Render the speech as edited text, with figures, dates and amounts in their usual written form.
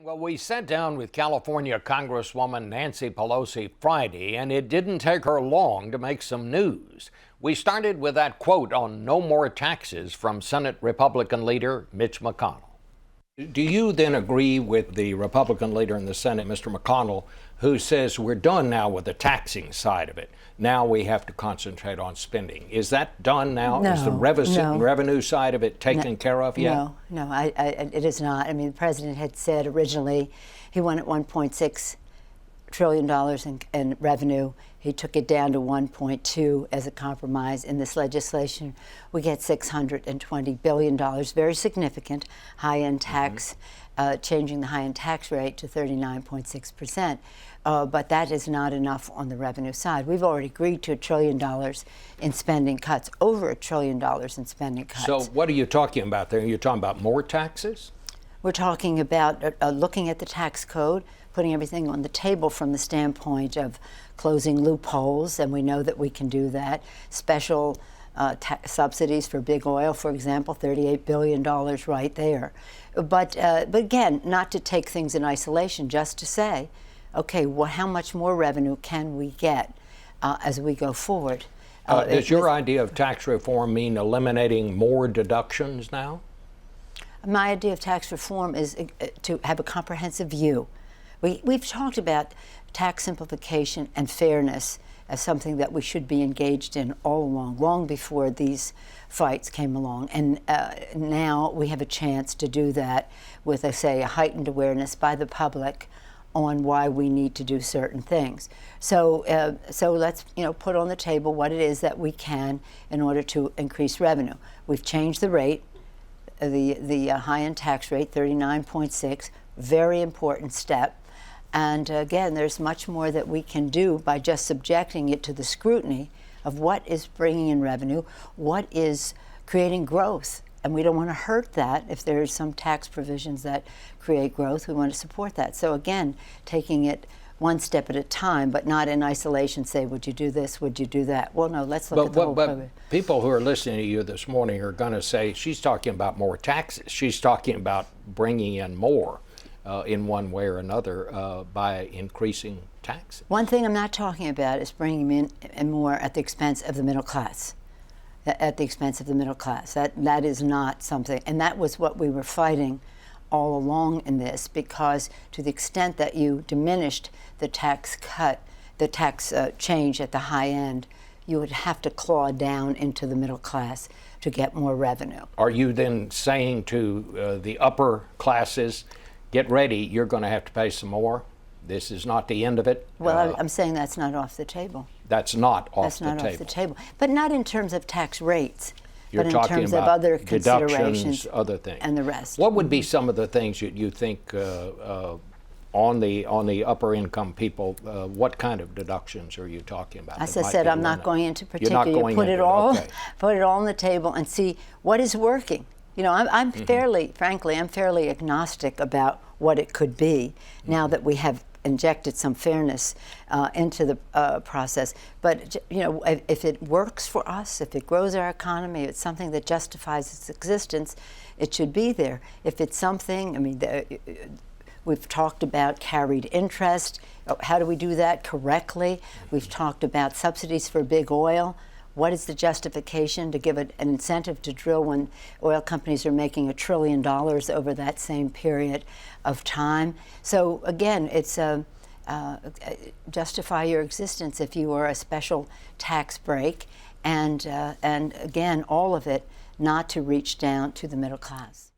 Well, we sat down with California Congresswoman Nancy Pelosi Friday, and it didn't take her long to make some news. We started with that quote on no more taxes from Senate Republican leader Mitch McConnell. Do you then agree with the Republican leader in the Senate, Mr. McConnell, who says we're done now with the taxing side of it? Now we have to concentrate on spending. Is that done now? No, is the revenue side of it taken care of yet? No, it is not. I mean, the president had said originally he wanted $1.6 trillion in revenue. He took it down to 1.2 as a compromise. In this legislation, we get $620 billion, very significant high-end tax, changing the high-end tax rate to 39.6%. But that is not enough on the revenue side. We've already agreed to $1 trillion in spending cuts, over $1 trillion in spending cuts. So what are you talking about there? You're talking about more taxes? We're talking about looking at the tax code, putting everything on the table from the standpoint of closing loopholes, and we know that we can do that. Special subsidies for big oil, for example, $38 billion right there. But again, not to take things in isolation, just to say, okay, well, how much more revenue can we get as we go forward? Does your idea of tax reform mean eliminating more deductions now? My idea of tax reform is to have a comprehensive view. We've talked about tax simplification and fairness as something that we should be engaged in all along, long before these fights came along. And now we have a chance to do that with, I say, a heightened awareness by the public on why we need to do certain things. So let's put on the table what it is that we can in order to increase revenue. We've changed the rate, the high-end tax rate, 39.6, very important step. And again, there's much more that we can do by just subjecting it to the scrutiny of what is bringing in revenue, what is creating growth. And we don't want to hurt that. If there's some tax provisions that create growth, we want to support that. So again, taking it one step at a time, but not in isolation, say, would you do this, would you do that? Well, no, let's look at the whole program. People who are listening to you this morning are going to say, she's talking about more taxes. She's talking about bringing in more in one way or another by increasing taxes. One thing I'm not talking about is bringing in more at the expense of the middle class. At the expense of the middle class. That is not something, and that was what we were fighting all along in this, because to the extent that you diminished the tax cut, the tax change at the high end, you would have to claw down into the middle class to get more revenue. Are you then saying to the upper classes, get ready, you're going to have to pay some more? This is not the end of it? Well, I'm saying that's not off the table. That's not off the table. That's not off the table. But not in terms of tax rates, You're but in talking terms about of other deductions, considerations, other things. and the rest. What would be some of the things you think on the upper income people, what kind of deductions are you talking about? As I said, I'm not going into particular. You're not going put into it all, okay. Put it all on the table and see what is working. You know, I'm fairly, frankly, I'm fairly agnostic about what it could be now that we have injected some fairness into the process. But if it works for us, if it grows our economy, if it's something that justifies its existence, it should be there. If it's something, I mean, we've talked about carried interest. How do we do that correctly? We've talked about subsidies for big oil. What is the justification to give an incentive to drill when oil companies are making $1 trillion over that same period of time? So again, it's justify your existence if you are a special tax break, and again, all of it not to reach down to the middle class.